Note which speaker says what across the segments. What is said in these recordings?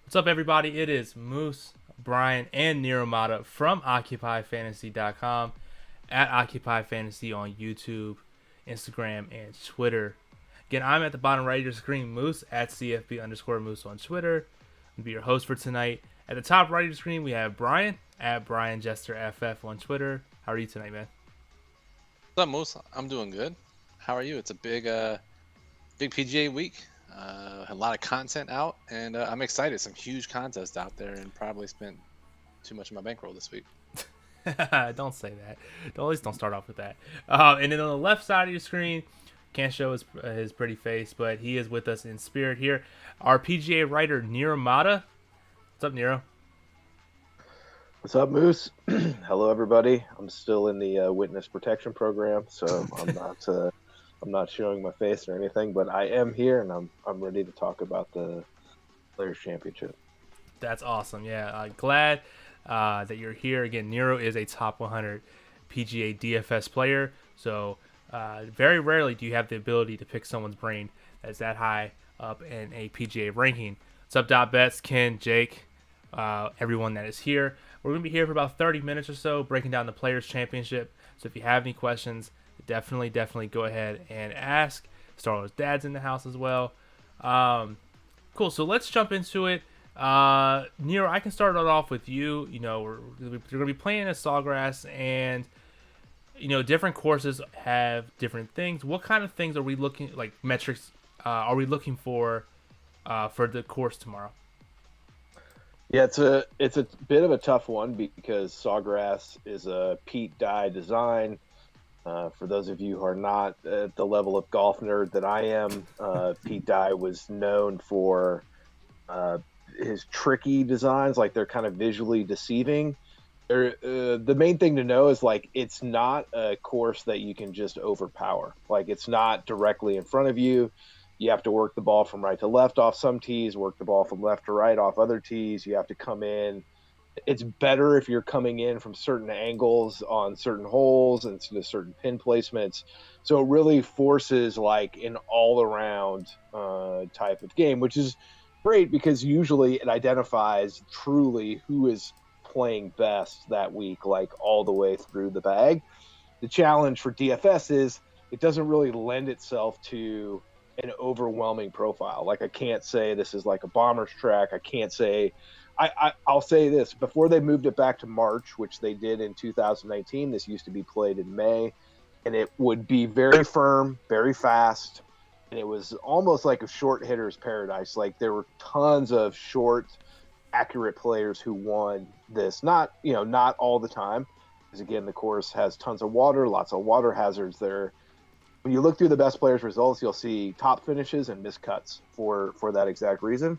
Speaker 1: What's up, everybody? It is Moose, Brian, and NIROMADA from OccupyFantasy.com at OccupyFantasy on YouTube, Instagram, and Twitter. Again, I'm at the bottom right of your screen, Moose at CFB_Moose on Twitter. I'll be your host for tonight. At the top right of your screen, we have Brian at BrianJesterFF on Twitter. How are you tonight, man?
Speaker 2: What's up, Moose? I'm doing good. How are you? It's a big PGA week. A lot of content out, and I'm excited. Some huge contests out there, and probably spent too much of my bankroll this week.
Speaker 1: Don't say that. At least don't start off with that. And then on the left side of your screen, can't show his pretty face, but he is with us in spirit here. Our PGA writer, NIROMADA. What's up, Nero?
Speaker 3: What's up, Moose? Hello, everybody. I'm still in the witness protection program, so I'm not showing my face or anything, but I am here, and I'm ready to talk about the Players Championship.
Speaker 1: That's awesome. Yeah, glad that you're here. Again, Nero is a top 100 PGA DFS player, so very rarely do you have the ability to pick someone's brain that's that high up in a PGA ranking. What's up, Dot Bets, Ken, Jake, everyone that is here. We're going to be here for about 30 minutes or so breaking down the Players Championship. So if you have any questions, definitely go ahead and ask. Star Wars Dad's in the house as well. Cool, so let's jump into it. Nero, I can start it off with you. You know, we're going to be playing at Sawgrass, and you know, different courses have different things. What kind of things are we looking, like metrics, are we looking for the course tomorrow?
Speaker 3: Yeah, it's a bit of a tough one because Sawgrass is a Pga design. For those of you who are not at the level of golf nerd that I am, Pga was known for his tricky designs, like they're kind of visually deceiving. The main thing to know is like it's not a course that you can just overpower. Like it's not directly in front of you. You have to work the ball from right to left off some tees, work the ball from left to right off other tees. You have to come in. It's better if you're coming in from certain angles on certain holes and certain pin placements. So it really forces like an all-around type of game, which is great because usually it identifies truly who is playing best that week, like all the way through the bag. The challenge for DFS is it doesn't really lend itself to an overwhelming profile. Like I can't say this is like a bomber's track. I can't say I'll say this, before they moved it back to March, which they did in 2019, this used to be played in May, and it would be very firm, very fast, and it was almost like a short hitter's paradise. Like there were tons of short, accurate players who won this. Not all the time, because again, the course has tons of water, lots of water hazards there. When you look through the best players' results, you'll see top finishes and miscuts for that exact reason.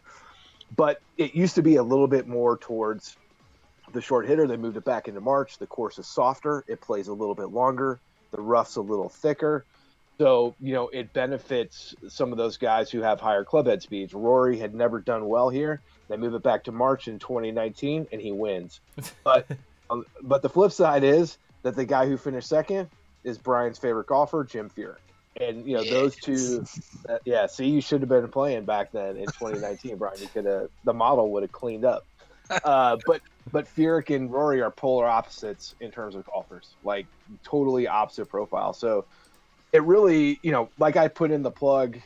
Speaker 3: But it used to be a little bit more towards the short hitter. They moved it back into March. The course is softer. It plays a little bit longer. The rough's a little thicker. So, it benefits some of those guys who have higher clubhead speeds. Rory had never done well here. They move it back to March in 2019, and he wins. But the flip side is that the guy who finished second is Brian's favorite golfer, Jim Furyk. And those two, see, you should have been playing back then in 2019, Brian. You could have, the model would have cleaned up. But Furyk and Rory are polar opposites in terms of golfers, like totally opposite profile. So it really, like I put in the plug,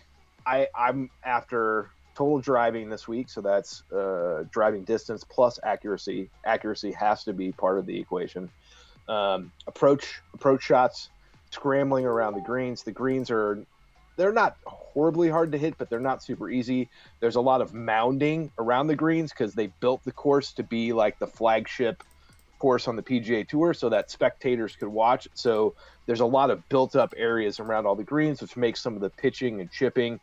Speaker 3: I'm after total driving this week, so that's driving distance plus accuracy. Accuracy has to be part of the equation. Approach shots. Scrambling around the greens. The greens they're not horribly hard to hit, but they're not super easy. There's a lot of mounding around the greens because they built the course to be like the flagship course on the PGA Tour so that spectators could watch. So there's a lot of built up areas around all the greens, which makes some of the pitching and chipping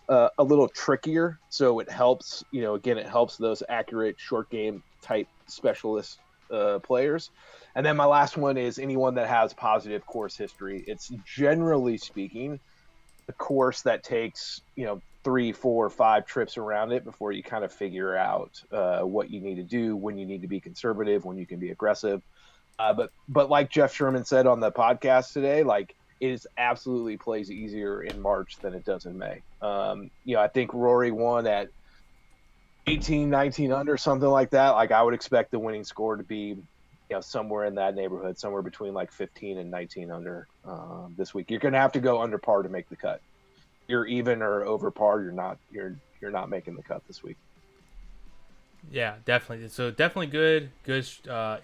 Speaker 3: a little trickier. So it helps, it helps those accurate short game type specialist players. And then my last one is anyone that has positive course history. It's generally speaking a course that takes 3, 4, 5 trips around it before you kind of figure out what you need to do, when you need to be conservative, when you can be aggressive. But like Jeff Sherman said on the podcast today, like it is absolutely plays easier in March than it does in May. I think Rory won at 18, 19 under, something like that, like I would expect the winning score to be, somewhere in that neighborhood, somewhere between like 15 and 19 under this week. You're going to have to go under par to make the cut. You're even or over par, you're not making the cut this week.
Speaker 1: Yeah, definitely. So definitely good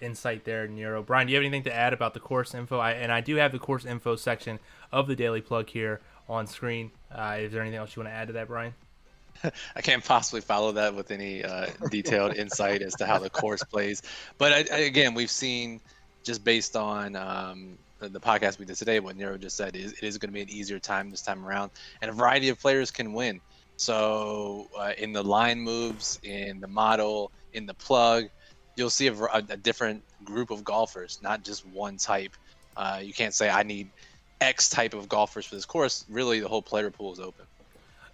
Speaker 1: insight there, Nero. Brian, do you have anything to add about the course info? I do have the course info section of the Daily Plug here on screen. Is there anything else you want to add to that, Brian?
Speaker 2: I can't possibly follow that with any detailed insight as to how the course plays. But again, we've seen just based on the podcast we did today, what Nero just said, it is going to be an easier time this time around, and a variety of players can win. So in the line moves, in the model, in the plug, you'll see a different group of golfers, not just one type. You can't say I need X type of golfers for this course. Really, the whole player pool is open.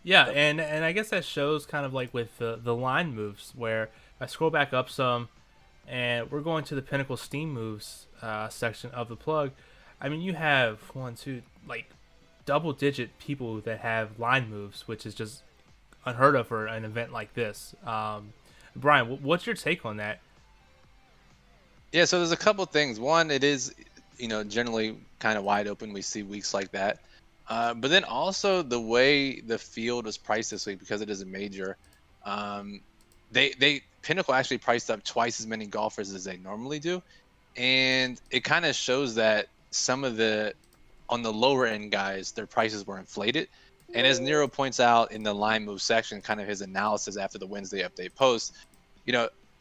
Speaker 1: Yeah, and I guess that shows kind of like with the line moves, where if I scroll back up some, and we're going to the Pinnacle Steam Moves section of the plug. I mean, you have double-digit people that have line moves, which is just unheard of for an event like this. Brian, what's your take on that?
Speaker 2: Yeah, so there's a couple things. One, it is, generally kind of wide open. We see weeks like that. But then also the way the field was priced this week, because it is a major, Pinnacle actually priced up twice as many golfers as they normally do. And it kind of shows that some of on the lower end guys, their prices were inflated. And as Nero points out in the line move section, kind of his analysis after the Wednesday update post,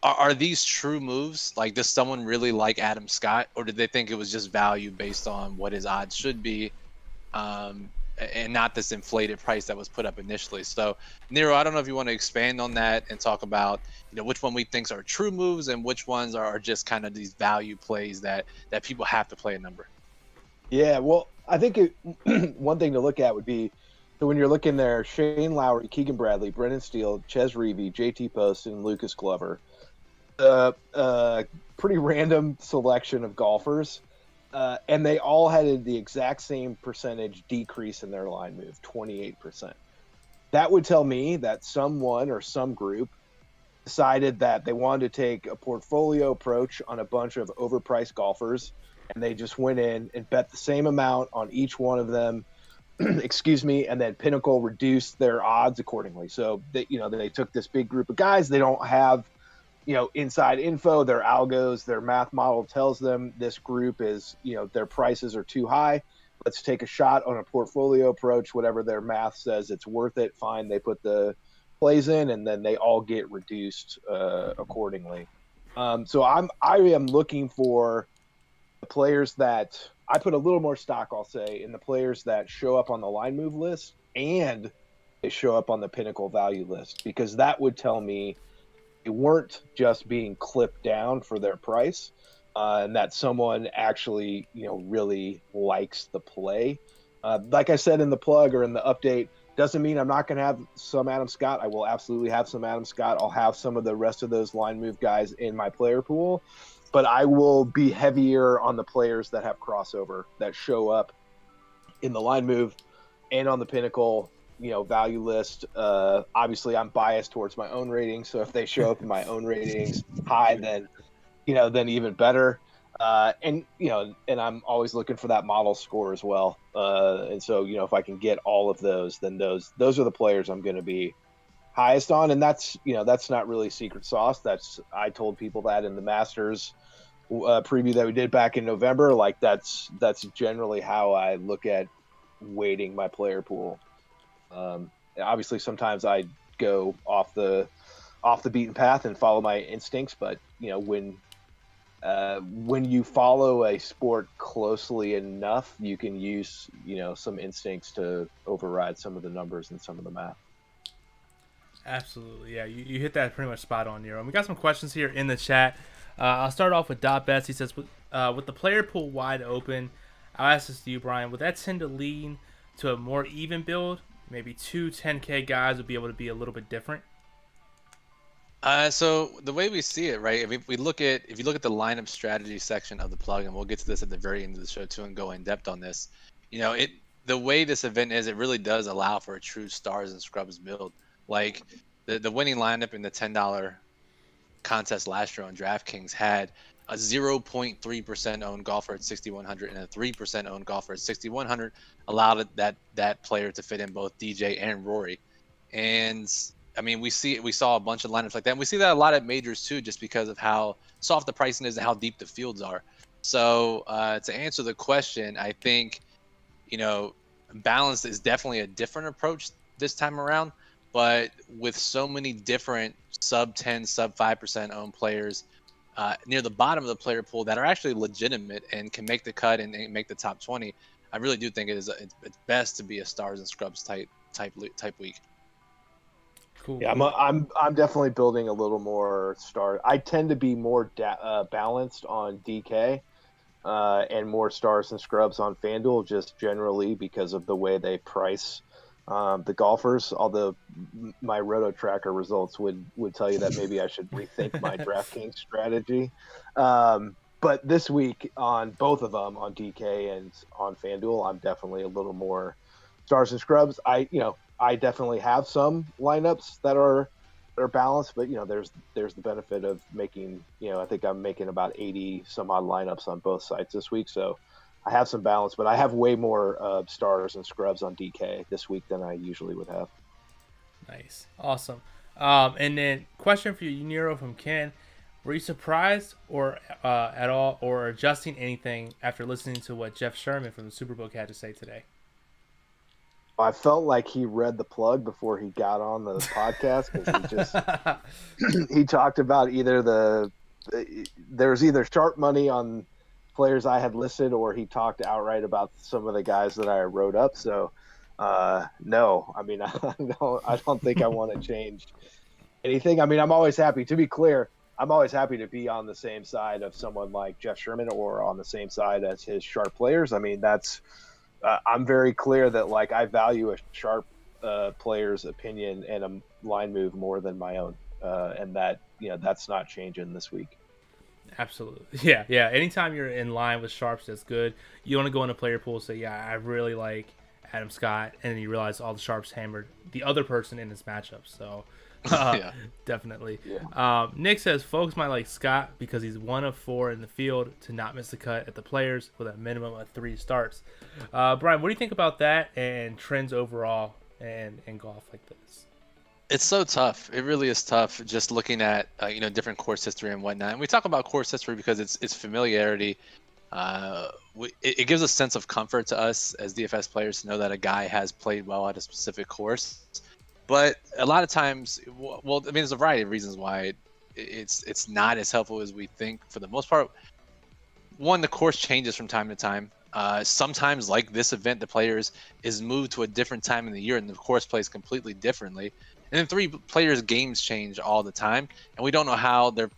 Speaker 2: are these true moves? Like, does someone really like Adam Scott, or did they think it was just value based on what his odds should be, and not this inflated price that was put up initially? So, Nero, I don't know if you want to expand on that and talk about, which one we think are true moves and which ones are just kind of these value plays that people have to play a number.
Speaker 3: Yeah, well, I think one thing to look at would be, so when you're looking there, Shane Lowry, Keegan Bradley, Brendan Steele, Ches Reavie, JT Post, and Lucas Glover. Pretty random selection of golfers, and they all had the exact same percentage decrease in their line move, 28%. That would tell me that someone or some group decided that they wanted to take a portfolio approach on a bunch of overpriced golfers, and they just went in and bet the same amount on each one of them. Excuse me, and then Pinnacle reduced their odds accordingly. So they took this big group of guys. They don't have, inside info. Their algos, their math model tells them this group is, their prices are too high. Let's take a shot on a portfolio approach. Whatever their math says it's worth it, fine. They put the plays in, and then they all get reduced accordingly. So I am looking for the players that I put a little more stock, I'll say, in the players that show up on the line move list and they show up on the Pinnacle value list, because that would tell me they weren't just being clipped down for their price, and that someone actually, really likes the play. Like I said in the plug or in the update, doesn't mean I'm not going to have some Adam Scott. I will absolutely have some Adam Scott. I'll have some of the rest of those line move guys in my player pool. But I will be heavier on the players that have crossover, that show up in the line move and on the Pinnacle, value list. Obviously, I'm biased towards my own ratings, so if they show up in my own ratings high, then even better. And I'm always looking for that model score as well. And so, if I can get all of those, then those are the players I'm going to be highest on. And that's not really secret sauce. I told people that in the Masters preview that we did back in November. Like that's generally how I look at weighting my player pool. Obviously sometimes I go off the beaten path and follow my instincts, but when you follow a sport closely enough, you can use some instincts to override some of the numbers and some of the math.
Speaker 1: Absolutely, yeah. You hit that pretty much spot on, Nero. And we got some questions here in the chat. I'll start off with Dot Bets. He says, with the player pool wide open, I'll ask this to you, Brian. Would that tend to lean to a more even build? Maybe two 10K guys would be able to be a little bit different?
Speaker 2: So the way we see it, right? If you look at the lineup strategy section of the plug, and we'll get to this at the very end of the show too, and go in depth on this. The way this event is, it really does allow for a true stars and scrubs build. Like, The winning lineup in the $10 contest last year on DraftKings had a 0.3% owned golfer at 6,100 and a 3% owned golfer at 6,100, allowed that player to fit in both DJ and Rory. And I mean, we saw a bunch of lineups like that. And we see that a lot at majors too, just because of how soft the pricing is and how deep the fields are. So to answer the question, I think, balanced is definitely a different approach this time around. But with so many different sub 10, sub 5% owned players near the bottom of the player pool that are actually legitimate and can make the cut and make the top 20, I really do think it's best to be a stars and scrubs type week.
Speaker 1: Cool.
Speaker 3: Yeah, I'm definitely building a little more star. I tend to be more balanced on DK and more stars and scrubs on FanDuel, just generally because of the way they price the golfers. Although my Roto Tracker results would tell you that maybe I should rethink my DraftKings strategy. But this week on both of them, on DK and on FanDuel, I'm definitely a little more stars and scrubs. I definitely have some lineups that are balanced, but there's the benefit of making, I think I'm making about 80 some odd lineups on both sites this week, so I have some balance, but I have way more stars and scrubs on DK this week than I usually would have.
Speaker 1: Nice, awesome. And then question for you, Nero, from Ken: were you surprised or at all, or adjusting anything after listening to what Jeff Sherman from the Superbook had to say today?
Speaker 3: I felt like he read the plug before he got on the podcast, because he talked about there's either sharp money on players I had listed, or he talked outright about some of the guys that I wrote up. So no, I mean, I don't think I want to change anything. I mean, I'm always happy, to be clear, I'm always happy to be on the same side of someone like Jeff Sherman or on the same side as his sharp players. I mean, that's I'm very clear that I value a sharp player's opinion and a line move more than my own, and that that's not changing this week.
Speaker 1: Absolutely, yeah. Anytime you're in line with sharps, that's good. You want to go in a player pool and say, yeah, I really like Adam Scott, and then you realize all the sharps hammered the other person in this matchup. So
Speaker 2: Yeah.
Speaker 1: definitely.
Speaker 3: Yeah.
Speaker 1: Nick says folks might like Scott because he's 1 of 4 in the field to not miss the cut at the players with a minimum of 3 starts. Brian, what do you think about that and trends overall and golf like this?
Speaker 2: It's so tough. It really is tough just looking at different course history and whatnot. And we talk about course history because it's familiarity. It gives a sense of comfort to us as DFS players to know that a guy has played well at a specific course. But a lot of times, well, I mean, there's a variety of reasons why it's not as helpful as we think for the most part. One, the course changes from time to time. Sometimes, like this event, the players is moved to a different time in the year and the course plays completely differently. And then 3, players' games change all the time, and we don't know how their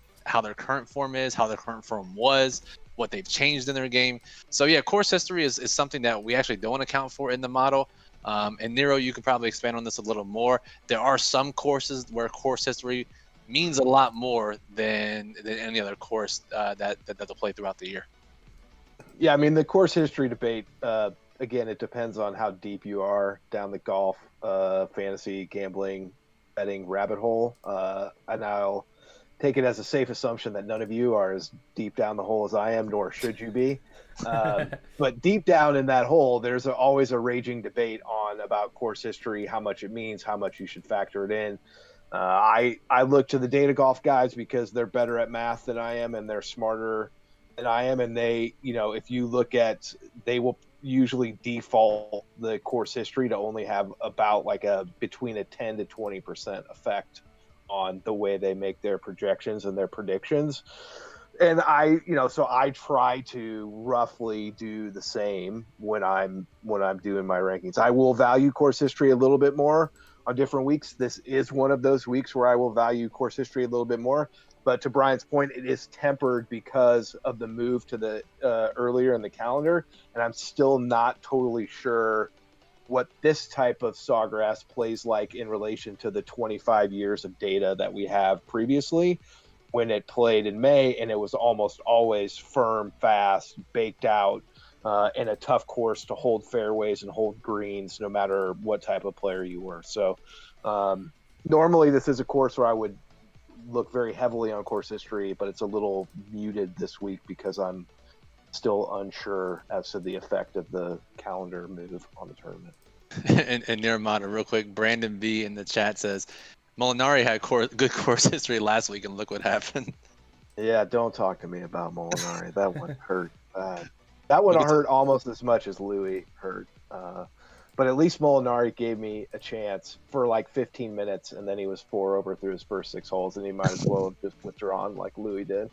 Speaker 2: current form is, how their current form was, what they've changed in their game. So yeah, course history is something that we actually don't account for in the model. And Nero, you could probably expand on this a little more. There are some courses where course history means a lot more than any other course that they'll play throughout the year.
Speaker 3: Yeah, I mean, the course history debate, again, it depends on how deep you are down the golf, fantasy, gambling, betting rabbit hole. And I'll take it as a safe assumption that none of you are as deep down the hole as I am, nor should you be. But deep down in that hole, there's always a raging debate about course history, how much it means, how much you should factor it in. I look to the data golf guys because they're better at math than I am and they're smarter than I am. And they, if you look at, they will usually default the course history to only have about between a 10 to 20% effect on the way they make their projections and their predictions. And so I try to roughly do the same when I'm doing my rankings. I will value course history a little bit more on different weeks. This is one of those weeks where I will value course history a little bit more. But to Brian's point, it is tempered because of the move to the earlier in the calendar, and I'm still not totally sure what this type of sawgrass plays like in relation to the 25 years of data that we have previously when it played in May, and it was almost always firm, fast, baked out, and a tough course to hold fairways and hold greens no matter what type of player you were. So Normally, this is a course where I would look very heavily on course history, but it's a little muted this week because I'm still unsure as to the effect of the calendar move on the tournament.
Speaker 2: And NIROMADA, real quick, Brandon B in the chat says, Molinari had good course history last week, and look what happened.
Speaker 3: Yeah, don't talk to me about Molinari. That one hurt. That one hurt almost as much as Louis hurt. But at least Molinari gave me a chance for like 15 minutes, and then he was 4 over through his first 6 holes, and he might as well have just withdrawn like Louis did.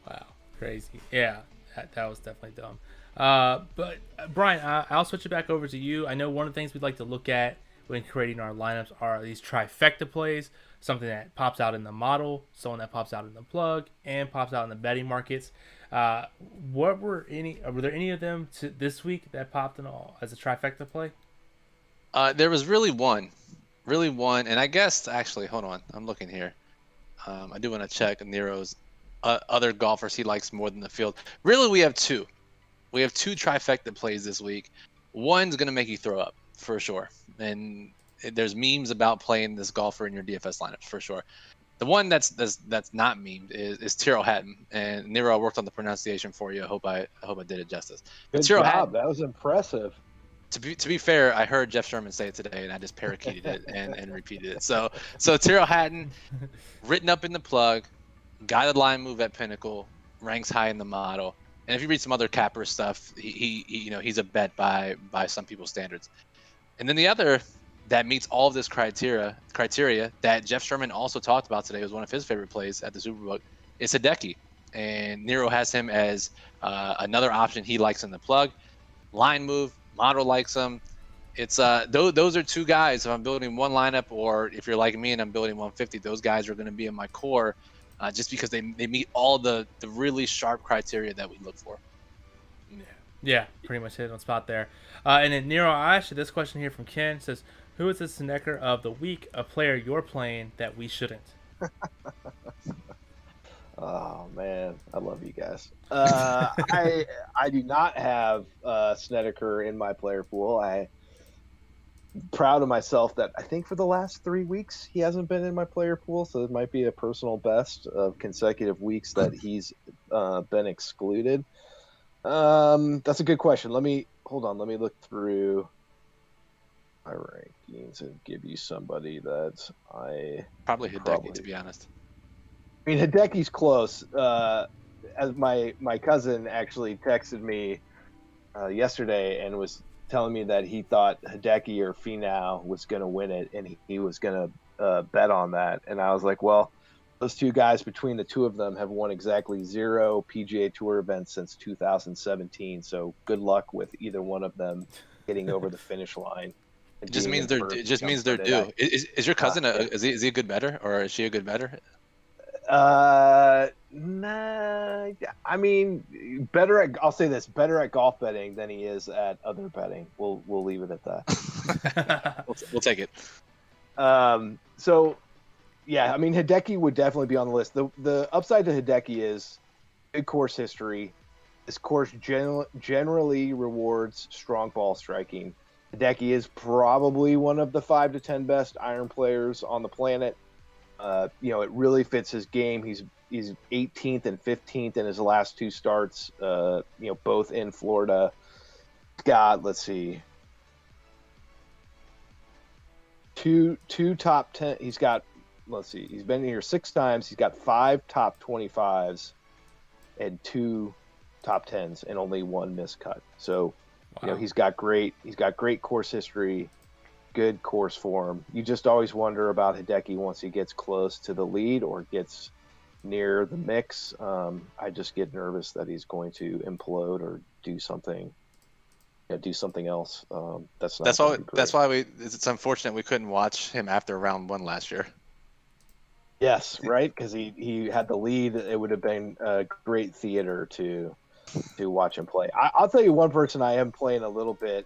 Speaker 1: Wow, crazy. Yeah, that was definitely dumb. But Brian, I'll switch it back over to you. I know one of the things we'd like to look at when creating our lineups are these trifecta plays, something that pops out in the model, someone that pops out in the plug, and pops out in the betting markets. Were there any of them this week that popped in all as a trifecta play?
Speaker 2: There was really one, and I guess actually, hold on, I'm looking here. I do want to check Nero's other golfers he likes more than the field. Really, we have two. We have 2 trifecta plays this week. One's gonna make you throw up for sure, and there's memes about playing this golfer in your DFS lineups for sure. The one that's not memed is Tyrrell Hatton, and Nero, I worked on the pronunciation for you. I hope I did it justice.
Speaker 3: Good
Speaker 2: Tyrrell
Speaker 3: job.
Speaker 2: Hatton,
Speaker 3: That was impressive.
Speaker 2: to be fair, I heard Jeff Sherman say it today, and I just parakeeted it and repeated it. So Tyrrell Hatton, written up in the plug, guided line move at Pinnacle, ranks high in the model. And if you read some other capper stuff, he he's a bet by some people's standards. And then the other that meets all of this criteria that Jeff Sherman also talked about today, was one of his favorite plays at the Superbook, is Hideki. And Nero has him as another option he likes in the plug. Line move, model likes him. It's those are 2 guys. If I'm building one lineup, or if you're like me and I'm building 150, those guys are going to be in my core, just because they meet all the really sharp criteria that we look for.
Speaker 1: Yeah, pretty much hit on spot there. And then Nero, I asked you this question here from Ken. It says, who is the Snedeker of the week, a player you're playing that we shouldn't?
Speaker 3: Oh man, I love you guys. I do not have Snedeker in my player pool. I'm proud of myself that I think for the last 3 weeks he hasn't been in my player pool, so it might be a personal best of consecutive weeks that he's been excluded. That's a good question. Let me look through my rankings and give you somebody that I
Speaker 2: Probably Hideki, to be honest.
Speaker 3: I mean, Hideki's close. As my cousin actually texted me yesterday and was telling me that he thought Hideki or Finau was going to win it, and he was going to bet on that. And I was like, well, those 2 guys, between the 2 of them, have won exactly 0 PGA Tour events since 2017. So good luck with either one of them getting over the finish line.
Speaker 2: It just means they're due. Is your cousin is he a good bettor, or is she a good bettor?
Speaker 3: Nah. I mean, I'll say this: better at golf betting than he is at other betting. We'll leave it at that.
Speaker 2: We'll take it.
Speaker 3: So, yeah, I mean, Hideki would definitely be on the list. The upside to Hideki is good course history. This course generally rewards strong ball striking. Hideki is probably one of the 5 to 10 best iron players on the planet. It really fits his game. He's 18th and 15th in his last 2 starts, both in Florida. Got, let's see, two top 10. He's got, let's see, he's been here 6 times. He's got 5 top 25s and 2 top 10s and only 1 missed cut. So,
Speaker 1: wow.
Speaker 3: He's got great course history. Good course form. You just always wonder about Hideki once he gets close to the lead or gets near the mix. I just get nervous that he's going to implode or do something else. That's
Speaker 2: why it's unfortunate we couldn't watch him after round 1 last year.
Speaker 3: Yes, right, because he had the lead. It would have been great theater to watch him play. I'll tell you one person I am playing a little bit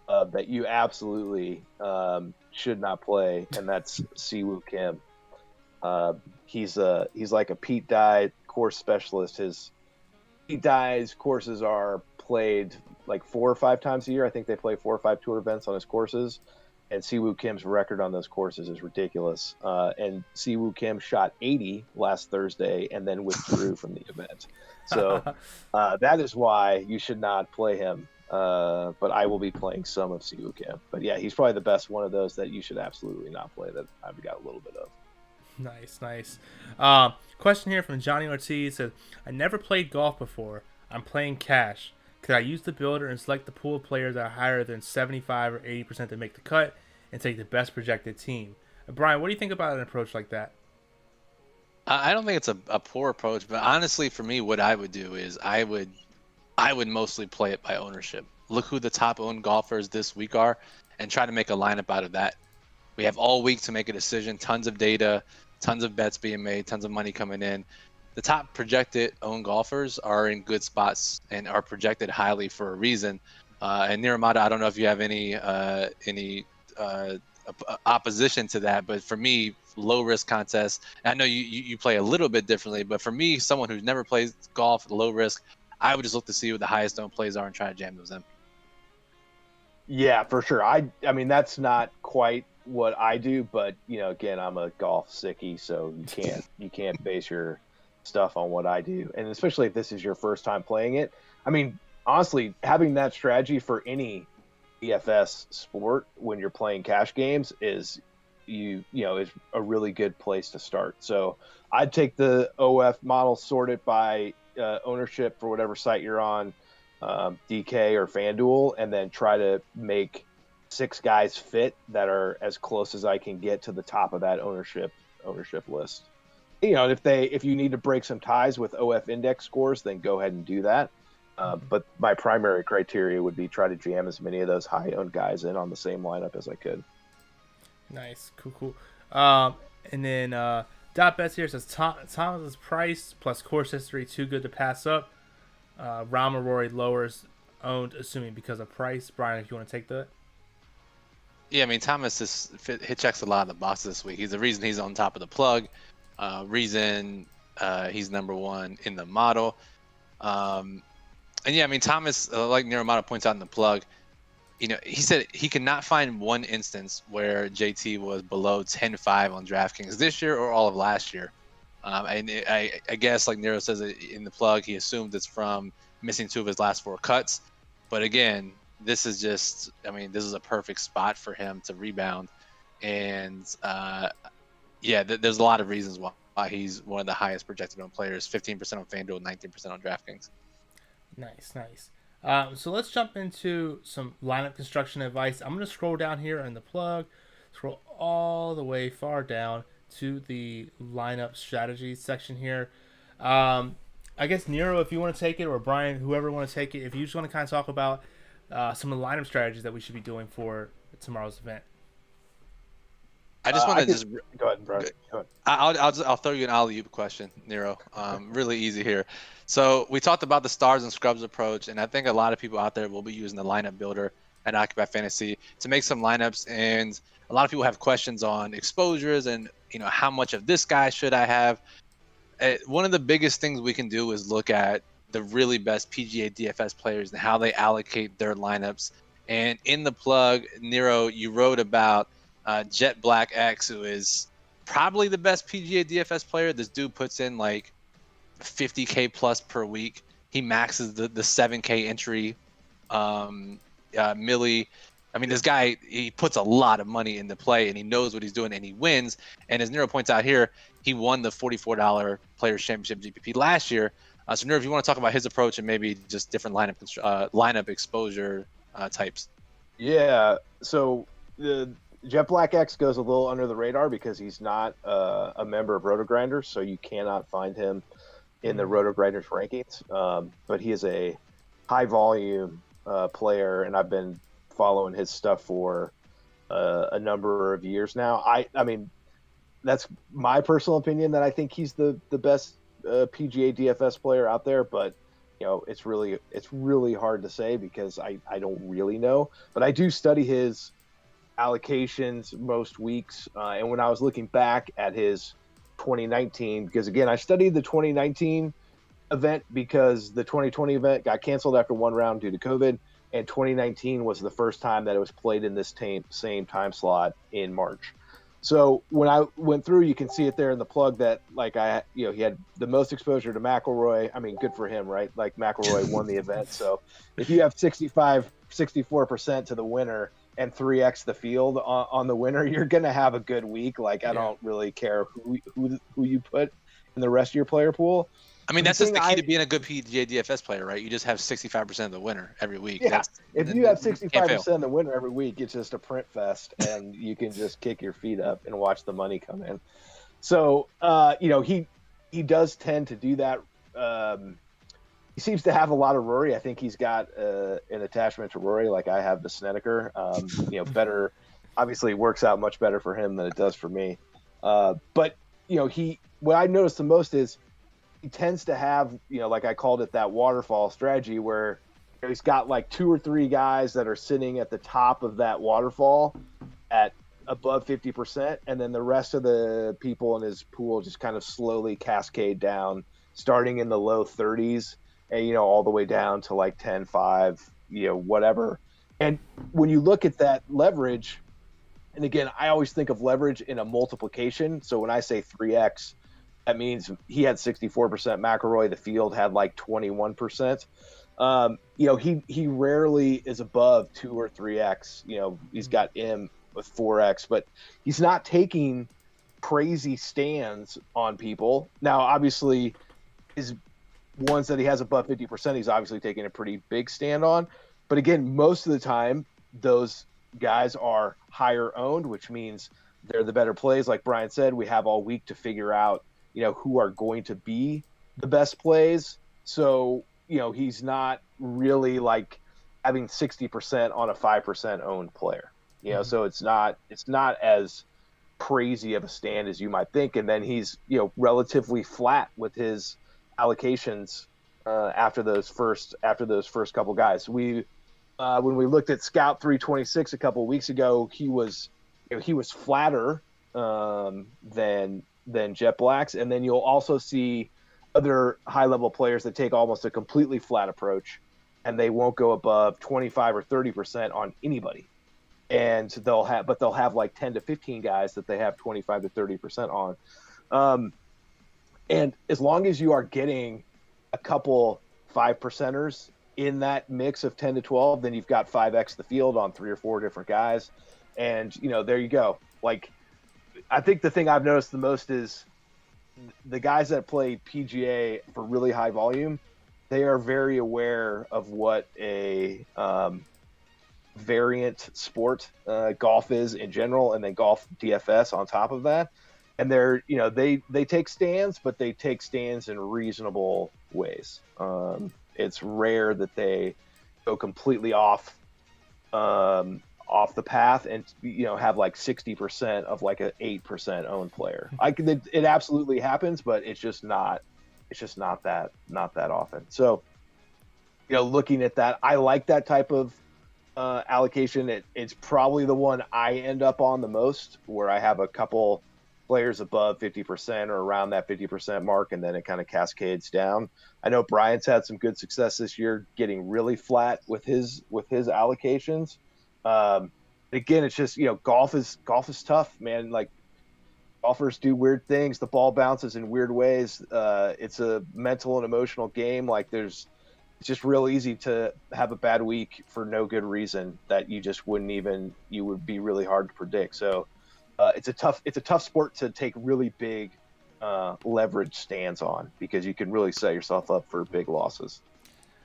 Speaker 3: that you absolutely should not play, and that's Siwoo Kim. He's like a Pete Dye course specialist. His Pete Dye's courses are played like 4 or 5 times a year. I think they play 4 or 5 tour events on his courses. and Siwoo Kim's record on those courses is ridiculous. And Siwoo Kim shot 80 last Thursday and then withdrew from the event. So that is why you should not play him. But I will be playing some of Siwoo Kim. But yeah, he's probably the best one of those that you should absolutely not play that I've got a little bit of.
Speaker 1: Nice. Question here from Johnny Ortiz says, I never played golf before. I'm playing cash. Could I use the builder and select the pool of players that are higher than 75 or 80% to make the cut and take the best projected team? Brian, what do you think about an approach like that?
Speaker 2: I don't think it's a poor approach, but honestly, for me, what I would do is I would mostly play it by ownership. Look who the top owned golfers this week are and try to make a lineup out of that. We have all week to make a decision, tons of data, tons of bets being made, tons of money coming in. The top projected owned golfers are in good spots and are projected highly for a reason. And NIROMADA, I don't know if you have any opposition to that, but for me, low risk contests. I know you play a little bit differently, but for me, someone who's never played golf, low risk, I would just look to see what the highest owned plays are and try to jam those in.
Speaker 3: Yeah, for sure. I mean, that's not quite what I do, but again, I'm a golf sickie, so you can't base your stuff on what I do, and especially if this is your first time playing it. I mean, honestly, having that strategy for any DFS sport when you're playing cash games is is a really good place to start. So I'd take the OF model, sort it by ownership for whatever site you're on, DK or FanDuel, and then try to make 6 guys fit that are as close as I can get to the top of that ownership list. And if you need to break some ties with OF index scores, then go ahead and do that. But my primary criteria would be try to jam as many of those high-owned guys in on the same lineup as I could.
Speaker 1: Nice, cool. And then Dot Bets here says Thomas's price plus course history too good to pass up. Rama Rory lowers owned, assuming because of price. Brian, if you want to take that.
Speaker 2: Yeah, I mean, Thomas hit checks a lot of the boxes this week. He's the reason he's on top of the plug. Reason he's number one in the model. And yeah, I mean, Thomas, like NIROMADA points out in the plug, he said he could not find one instance where JT was below 10-5 on DraftKings this year or all of last year. And I guess, like Nero says in the plug, he assumed it's from missing 2 of his last 4 cuts. But again, this is a perfect spot for him to rebound. And there's a lot of reasons why he's one of the highest projected on players, 15% on FanDuel, 19% on DraftKings.
Speaker 1: Nice. So let's jump into some lineup construction advice. I'm going to scroll down here in the plug, scroll all the way far down to the lineup strategy section here. I guess Nero, if you want to take it, or Brian, whoever want to take it, if you just want to kind of talk about some of the lineup strategies that we should be doing for tomorrow's event.
Speaker 2: I just want to
Speaker 3: go ahead, Brian. Go ahead.
Speaker 2: I'll throw you an alley-oop question, Nero. Really easy here. So we talked about the stars and scrubs approach, and I think a lot of people out there will be using the lineup builder at Occupy Fantasy to make some lineups. And a lot of people have questions on exposures and how much of this guy should I have. One of the biggest things we can do is look at the really best PGA DFS players and how they allocate their lineups. And in the plug, Nero, you wrote about Jet Black X, who is probably the best PGA DFS player. This dude puts in like 50K plus per week. He maxes the 7K entry. Millie, I mean, this guy, he puts a lot of money into play and he knows what he's doing and he wins. And as Nero points out here, he won the $44 Players Championship GPP last year. So Nero, if you want to talk about his approach and maybe just different lineup exposure types. Yeah.
Speaker 3: So the Jet Black X goes a little under the radar because he's not a member of RotoGrinders, so you cannot find him in the RotoGrinders rankings. But he is a high volume player, and I've been following his stuff for a number of years now. I mean, that's my personal opinion that I think he's the best PGA DFS player out there, but it's really hard to say because I don't really know. But I do study his allocations most weeks, and when I was looking back at his 2019, because again, I studied the 2019 event because the 2020 event got canceled after one round due to COVID. and 2019 was the first time that it was played in this same time slot in March. So when I went through, you can see it there in the plug that he had the most exposure to McIlroy. I mean, good for him, right? Like McIlroy won the event. So if you have 64% to the winner and 3x the field on the winner, you're going to have a good week. Like, I don't really care who you put in the rest of your player pool.
Speaker 2: I mean, that's just the key to being a good PGA DFS player, right? You just have 65% of the winner every week.
Speaker 3: Yeah. If you have 65% of the winner every week, it's just a print fest, and you can just kick your feet up and watch the money come in. So, he does tend to do that. He seems to have a lot of Rory. I think he's got an attachment to Rory, like I have to Snedeker. Better, obviously, works out much better for him than it does for me. But what I noticed the most is he tends to have, like I called it, that waterfall strategy where he's got like 2 or 3 guys that are sitting at the top of that waterfall at above 50%, and then the rest of the people in his pool just kind of slowly cascade down, starting in the low 30s and all the way down to like 10, 5, whatever. And when you look at that leverage, and again, I always think of leverage in a multiplication. So when I say 3x, that means he had 64%. McIlroy, the field, had like 21%. He rarely is above 2 or 3x. He's got M with 4x, but he's not taking crazy stands on people. Now, obviously, his ones that he has above 50%, he's obviously taking a pretty big stand on. But again, most of the time, those guys are higher owned, which means they're the better plays. Like Brian said, we have all week to figure out who are going to be the best plays. So, he's not really like having 60% on a 5% owned player, so it's not as crazy of a stand as you might think. And then he's, relatively flat with his allocations after those first couple guys. When we looked at Scout 326 a couple of weeks ago, he was flatter than Jet Black's. And then you'll also see other high-level players that take almost a completely flat approach, and they won't go above 25 or 30% on anybody. And they'll have like 10 to 15 guys that they have 25 to 30% on. And as long as you are getting a couple 5%ers in that mix of 10 to 12, then you've got 5x the field on 3 or 4 different guys. And, there you go. Like, I think the thing I've noticed the most is the guys that play PGA for really high volume, they are very aware of what a variant sport golf is in general, and then golf DFS on top of that. And they're, they take stands, but they take stands in reasonable ways. It's rare that they go completely off the path and have like 60% of like an 8% owned player. It absolutely happens, but it's just not that often. So looking at that, I like that type of allocation. It's probably the one I end up on the most, where I have a couple players above 50% or around that 50% mark, and then it kind of cascades down. I know Brian's had some good success this year getting really flat with his allocations. Again, it's just, golf is tough, man. Like, golfers do weird things. The ball bounces in weird ways. It's a mental and emotional game. Like, it's just real easy to have a bad week for no good reason that you just you would be really hard to predict. So it's a tough sport to take really big leverage stands on, because you can really set yourself up for big losses.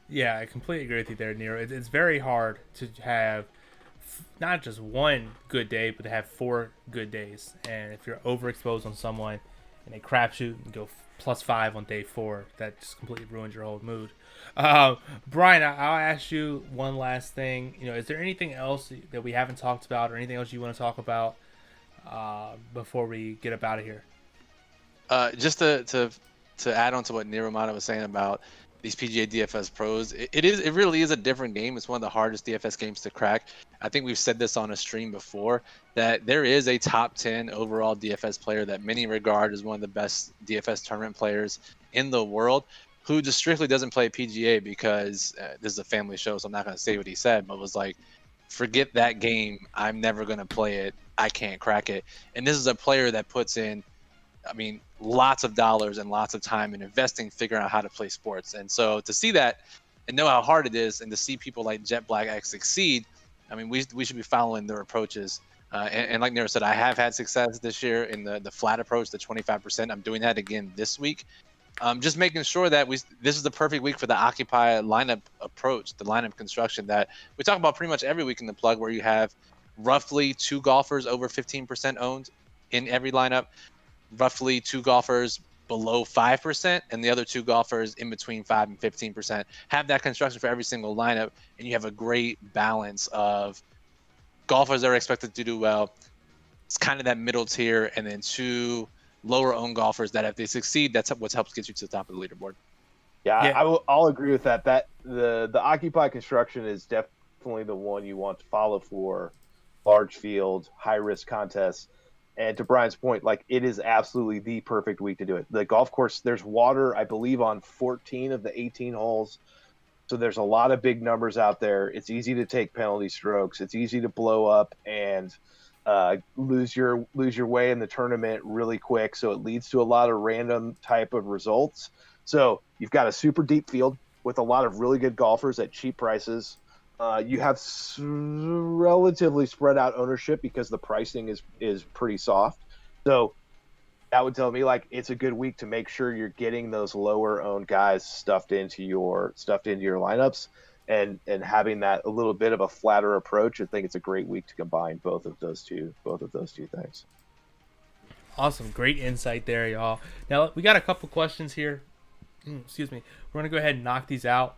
Speaker 1: Yeah, I completely agree with you there, Nero. It's very hard to have not just one good day, but to have 4 good days. And if you're overexposed on someone and they crapshoot and go +5 on day 4, that just completely ruins your whole mood. Brian, I'll ask you one last thing. Is there anything else that we haven't talked about, or anything else you want to talk about before we get up out of here?
Speaker 2: Just to add on to what NIROMADA was saying about these PGA DFS pros, it really is a different game. It's one of the hardest DFS games to crack. I think we've said this on a stream before, that there is a top 10 overall DFS player that many regard as one of the best DFS tournament players in the world. who just strictly doesn't play PGA because this is a family show, so I'm not going to say what he said, but was like, forget that game. I'm never going to play it. I can't crack it. And this is a player that puts in, I mean, lots of dollars and lots of time in investing, figuring out how to play sports. And so to see that and know how hard it is, and to see people like Jet Black X succeed, I mean, we should be following their approaches. And like Nero said, I have had success this year in the flat approach, the 25%. I'm doing that again this week. Just making sure that this is the perfect week for the Occupy lineup approach, the lineup construction that we talk about pretty much every week in the plug, where you have roughly 2 golfers over 15% owned in every lineup, roughly 2 golfers below 5%, and the other 2 golfers in between 5 and 15%. Have that construction for every single lineup, and you have a great balance of golfers that are expected to do well. It's kind of that middle tier, and then 2 lower owned golfers that if they succeed, that's what helps get you to the top of the leaderboard.
Speaker 3: Yeah. I'll agree with that. That the Occupy construction is definitely the one you want to follow for large field, high risk contests. And to Brian's point, like, it is absolutely the perfect week to do it. The golf course, there's water, I believe, on 14 of the 18 holes. So there's a lot of big numbers out there. It's easy to take penalty strokes. It's easy to blow up and lose your way in the tournament really quick. So it leads to a lot of random type of results. So you've got a super deep field with a lot of really good golfers at cheap prices. You have relatively spread out ownership because the pricing is pretty soft. So that would tell me, like, it's a good week to make sure you're getting those lower owned guys stuffed into your lineups and having that a little bit of a flatter approach. I think it's a great week to combine both of those two things.
Speaker 1: Awesome. Great insight there, y'all. Now, we got a couple questions here. Excuse me. We're going to go ahead and knock these out.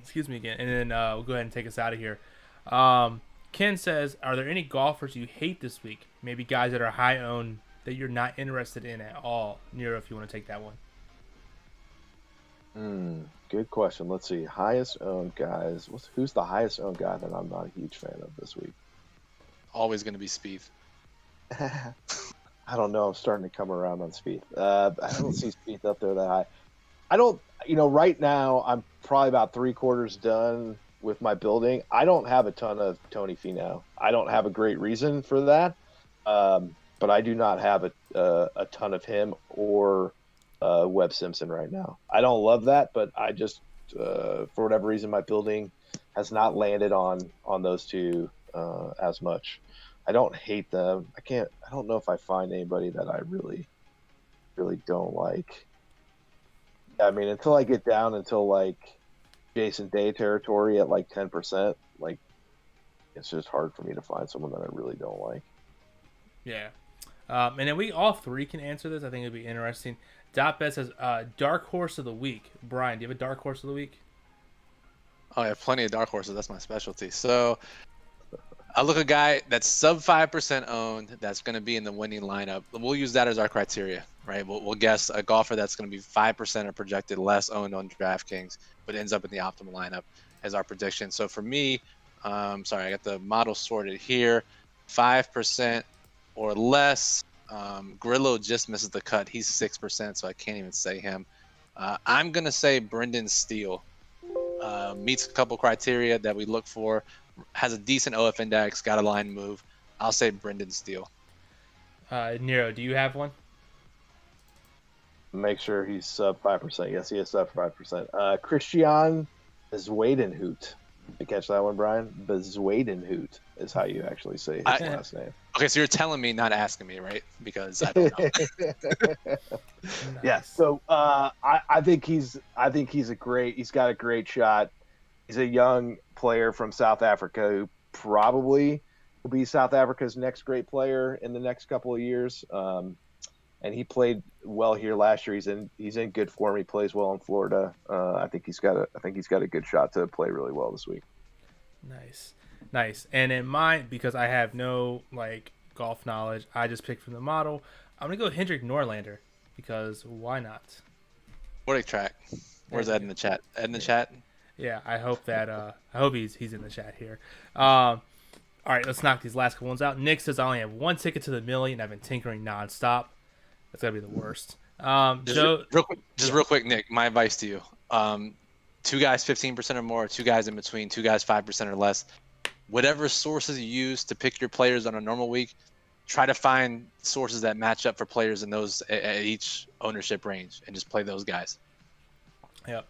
Speaker 1: Excuse me again. And then we'll go ahead and take us out of here. Ken says, are there any golfers you hate this week? Maybe guys that are high owned that you're not interested in at all? Nero, if you want to take that one.
Speaker 3: Good question. Let's see. Highest owned guys. Who's the highest owned guy that I'm not a huge fan of this week?
Speaker 2: Always going to be Spieth.
Speaker 3: I don't know. I'm starting to come around on Spieth. I don't see Spieth up there that high. I don't, right now I'm probably about 3/4 done with my building. I don't have a ton of Tony Finau. I don't have a great reason for that. But I do not have a ton of him or Webb Simpson right now. I don't love that, but I just, for whatever reason, my building has not landed on those two as much. I don't hate them. I don't know if I find anybody that I really, really don't like. I mean, until I get down until like Jason Day territory at like 10%, like, it's just hard for me to find someone that I really don't like.
Speaker 1: Yeah. And then we all three can answer this. I think it'd be interesting. Dotbet says, dark horse of the week. Brian, do you have a dark horse of the week?
Speaker 2: Oh, I have plenty of dark horses. That's my specialty. So I look a guy that's sub 5% owned that's going to be in the winning lineup. We'll use that as our criteria, right? We'll guess a golfer that's going to be 5% or projected less owned on DraftKings, but ends up in the optimal lineup as our prediction. So for me, sorry, I got the model sorted here. 5% or less. Grillo just misses the cut. He's 6%, so I can't even say him. I'm going to say Brendan Steele. Meets a couple criteria that we look for. Has a decent OF index, got a line move. I'll say Brendan Steele.
Speaker 1: Nero, do you have one?
Speaker 3: Make sure he's sub 5%. Yes, he is sub 5%. Christian Zwadenhout. Did you catch that one, Brian? Zwadenhout is how you actually say his last name.
Speaker 2: Okay, so you're telling me, not asking me, right? Because I don't know.
Speaker 1: Nice.
Speaker 3: Yeah. So I think he's got a great shot. He's a young player from South Africa who probably will be South Africa's next great player in the next couple of years. And he played well here last year. He's in good form. He plays well in Florida. I think he's got a good shot to play really well this week.
Speaker 1: Nice. And in mine, because I have no golf knowledge, I just picked from the model. I'm gonna go Hendrik Norlander because why not?
Speaker 2: What a track. Where's Ed in the chat? Ed in the chat?
Speaker 1: Yeah, I hope that I hope he's in the chat here. All right, let's knock these last couple ones out. Nick says I only have one ticket to the million. I've been tinkering nonstop. That's gotta be the worst. Joe,
Speaker 2: Real quick, Nick. My advice to you: 2 guys 15% or more, 2 guys in between, 2 guys 5% or less. Whatever sources you use to pick your players on a normal week, try to find sources that match up for players in those at each ownership range, and just play those guys.
Speaker 1: Yep.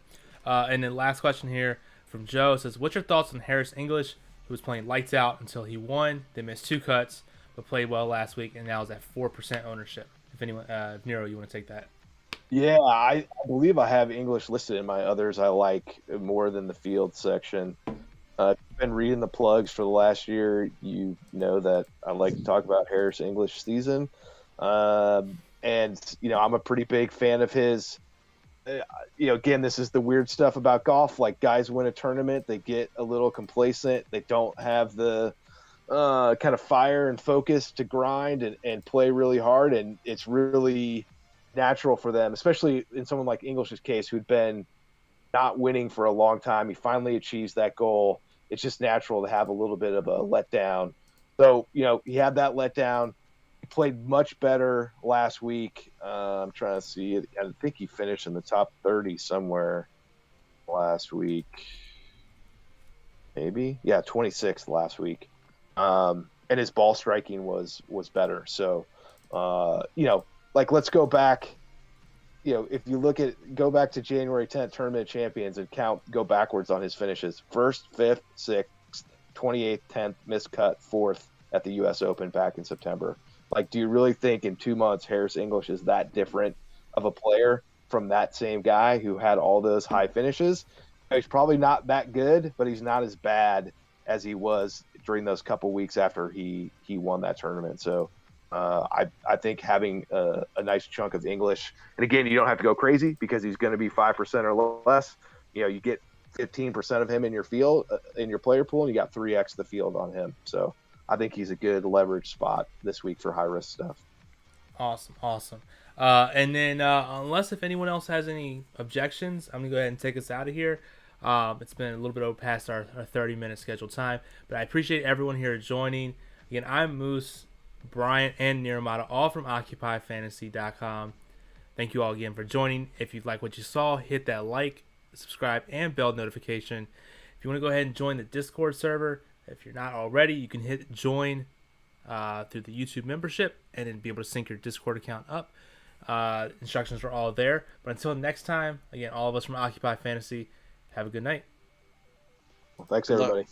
Speaker 1: And then last question here from Joe says, "What's your thoughts on Harris English, who was playing lights out until he won, then missed 2 cuts, but played well last week, and now is at 4% ownership?" If anyone, Nero, you want to take that?
Speaker 3: Yeah, I believe I have English listed in my others I like more than the field section. If you've been reading the plugs for the last year, you know that I like to talk about Harris English season. And, I'm a pretty big fan of his. Again, this is the weird stuff about golf. Like, guys win a tournament, they get a little complacent. They don't have the kind of fire and focus to grind and play really hard. And it's really natural for them, especially in someone like English's case, who'd been not winning for a long time. He finally achieves that goal. It's just natural to have a little bit of a letdown. So, he had that letdown. He played much better last week. I'm trying to see it. I think he finished in the top 30 somewhere last week. Maybe. Yeah, 26th last week. And his ball striking was better. So, let's go back. If you go back to January 10th Tournament of Champions and go backwards on his finishes. 1st, 5th, 6th, 28th, 10th, missed cut, 4th at the U.S. Open back in September. Like, do you really think in 2 months Harris English is that different of a player from that same guy who had all those high finishes? He's probably not that good, but he's not as bad as he was during those couple weeks after he won that tournament. So I think having a nice chunk of English, and again, you don't have to go crazy because he's going to be 5% or less. You get 15% of him in your field, in your player pool, and you got 3x the field on him. So I think he's a good leverage spot this week for high risk stuff.
Speaker 1: Awesome. And then if anyone else has any objections, I'm gonna go ahead and take us out of here. It's been a little bit over past our 30-minute scheduled time, but I appreciate everyone here joining. Again, I'm Moose, Brian, and NIROMADA, all from OccupyFantasy.com. Thank you all again for joining. If you like what you saw, hit that like, subscribe, and bell notification. If you want to go ahead and join the Discord server, if you're not already, you can hit join through the YouTube membership and then be able to sync your Discord account up. Instructions are all there. But until next time, again, all of us from Occupy Fantasy, have a good night.
Speaker 3: Well, thanks, everybody.